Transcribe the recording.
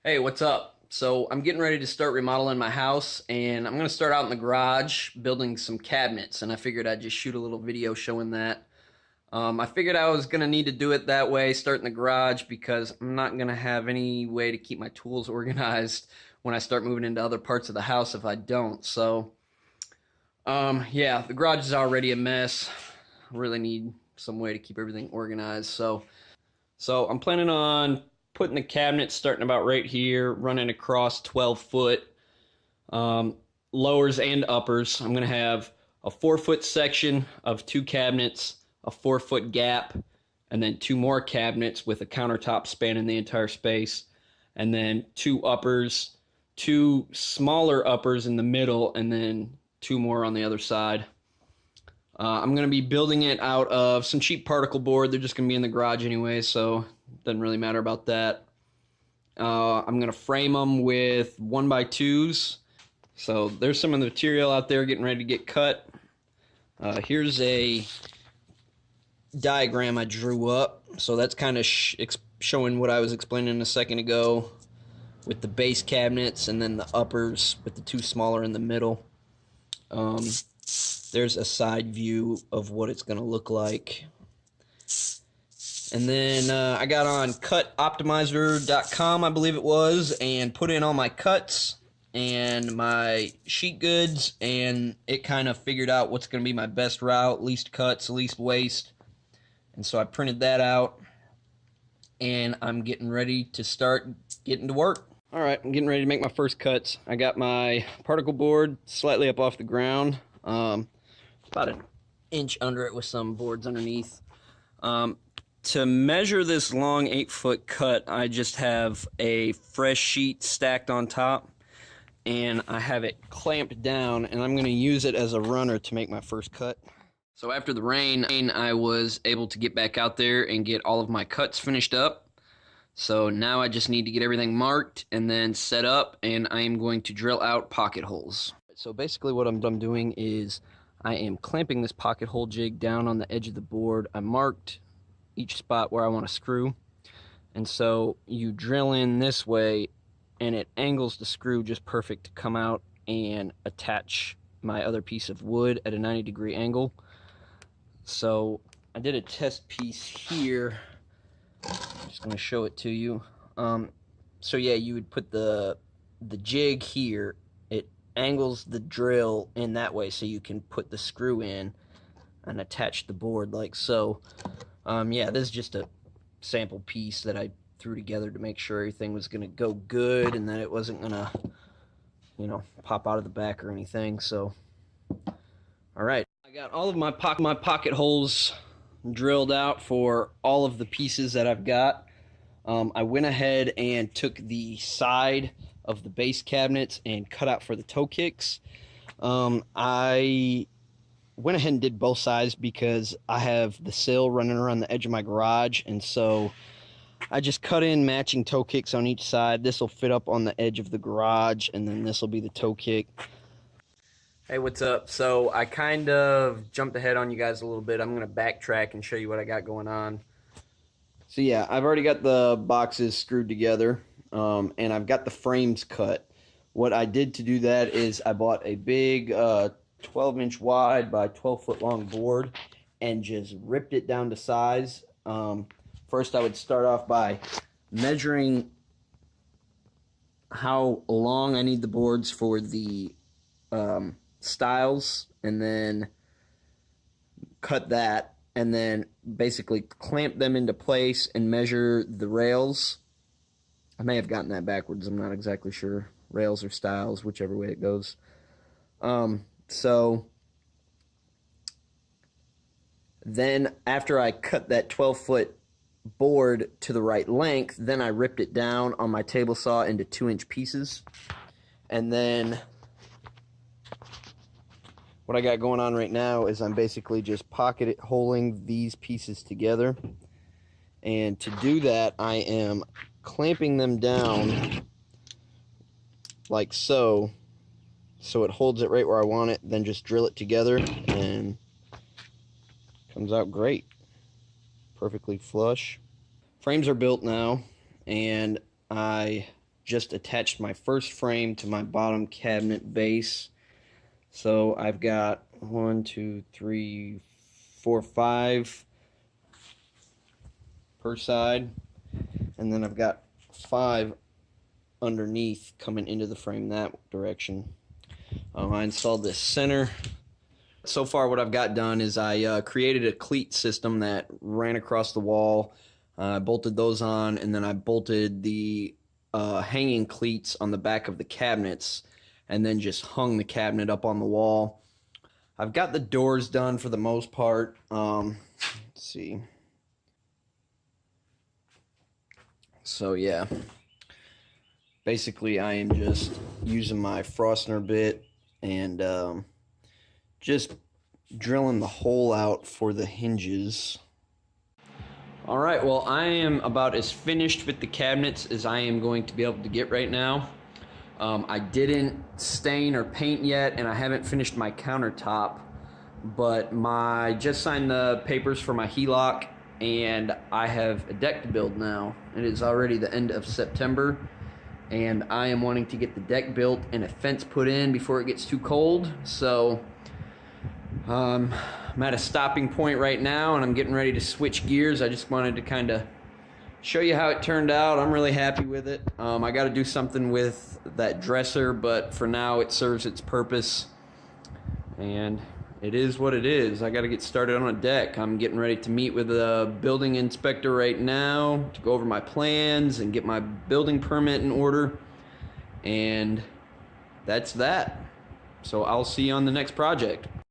Hey, what's up? So I'm getting ready to start remodeling my house, and I'm going to start out in the garage building some cabinets, and I figured I'd just shoot a little video showing that. I figured I was going to need to do it that way, start in the garage, because I'm not going to have any way to keep my tools organized when I start moving into other parts of the house if I don't. Yeah, the garage is already a mess. I really need some way to keep everything organized. So I'm planning on putting the cabinets starting about right here, running across 12 foot um, lowers and uppers. I'm going to have a 4 foot section of two cabinets, a 4 foot gap, and then two more cabinets with a countertop spanning the entire space, and then two uppers, two smaller uppers in the middle, and then two more on the other side. I'm going to be building it out of some cheap particle board. They're just going to be in the garage anyway, so it doesn't really matter about that. I'm going to frame them with 1x2s. So there's some of the material out there getting ready to get cut. Here's a diagram I drew up. So that's kind of showing what I was explaining a second ago with the base cabinets and then the uppers with the two smaller in the middle. There's a side view of what it's going to look like. And then I got on cutoptimizer.com, I believe it was, and put in all my cuts and my sheet goods, and it kind of figured out what's going to be my best route, least cuts, least waste. And so I printed that out, and I'm getting ready to start getting to work. All right, I'm getting ready to make my first cuts. I got my particle board slightly up off the ground, about an inch under it with some boards underneath. To measure this long 8-foot cut, I just have a fresh sheet stacked on top, and I have it clamped down, and I'm going to use it as a runner to make my first cut. So after the rain, I was able to get back out there and get all of my cuts finished up. So now I just need to get everything marked and then set up, and I am going to drill out pocket holes. So basically what I'm doing is I am clamping this pocket hole jig down on the edge of the board. I marked each spot where I want to screw, and so you drill in this way and it angles the screw just perfect to come out and attach my other piece of wood at a 90-degree angle. So I did a test piece here. I'm just going to show it to you. So yeah, you would put the jig here. It angles the drill in that way so you can put the screw in and attach the board like so. Yeah, this is just a sample piece that I threw together to make sure everything was going to go good and that it wasn't going to, pop out of the back or anything. So, all right. I got all of my pocket holes drilled out for all of the pieces that I've got. I went ahead and took the side of the base cabinets and cut out for the toe kicks. I went ahead and did both sides because I have the sill running around the edge of my garage, and so I just cut in matching toe kicks on each side. This will fit up on the edge of the garage, and then this will be the toe kick. Hey, what's up? So I kind of jumped ahead on you guys a little bit. I'm going to backtrack and show you what I got going on. So yeah, I've already got the boxes screwed together, and I've got the frames cut. What I did to do that is I bought a big 12-inch wide by 12-foot long board and just ripped it down to size. First, I would start off by measuring how long I need the boards for the stiles, and then cut that, and then basically clamp them into place and measure the rails. I may have gotten that backwards. I'm not exactly sure. Rails or stiles, whichever way it goes. So then after I cut that 12-foot board to the right length, then I ripped it down on my table saw into 2-inch pieces. And then what I got going on right now is I'm basically just pocket holing these pieces together. And to do that, I am clamping them down like so. So it holds it right where I want it, then just drill it together, and comes out great. Perfectly flush. Frames are built now, and I just attached my first frame to my bottom cabinet base. So I've got 1, 2, 3, 4, 5 per side, and then I've got 5 underneath coming into the frame that direction. I installed this center. So far what I've got done is I created a cleat system that ran across the wall. I bolted those on, and then I bolted the hanging cleats on the back of the cabinets, and then just hung the cabinet up on the wall. I've got the doors done for the most part. Let's see. So yeah, basically I am just using my Frostner bit and just drilling the hole out for the hinges. Alright, well, I am about as finished with the cabinets as I am going to be able to get right now. I didn't stain or paint yet, and I haven't finished my countertop, but I just signed the papers for my HELOC, and I have a deck to build now. It is already the end of September, and I am wanting to get the deck built and a fence put in before it gets too cold. So I'm at a stopping point right now, and I'm getting ready to switch gears. I just wanted to kind of show you how it turned out. I'm really happy with it. I got to do something with that dresser, but for now it serves its purpose, and it is what it is. I got to get started on a deck. I'm getting ready to meet with a building inspector right now to go over my plans and get my building permit in order, and that's that. So I'll see you on the next project.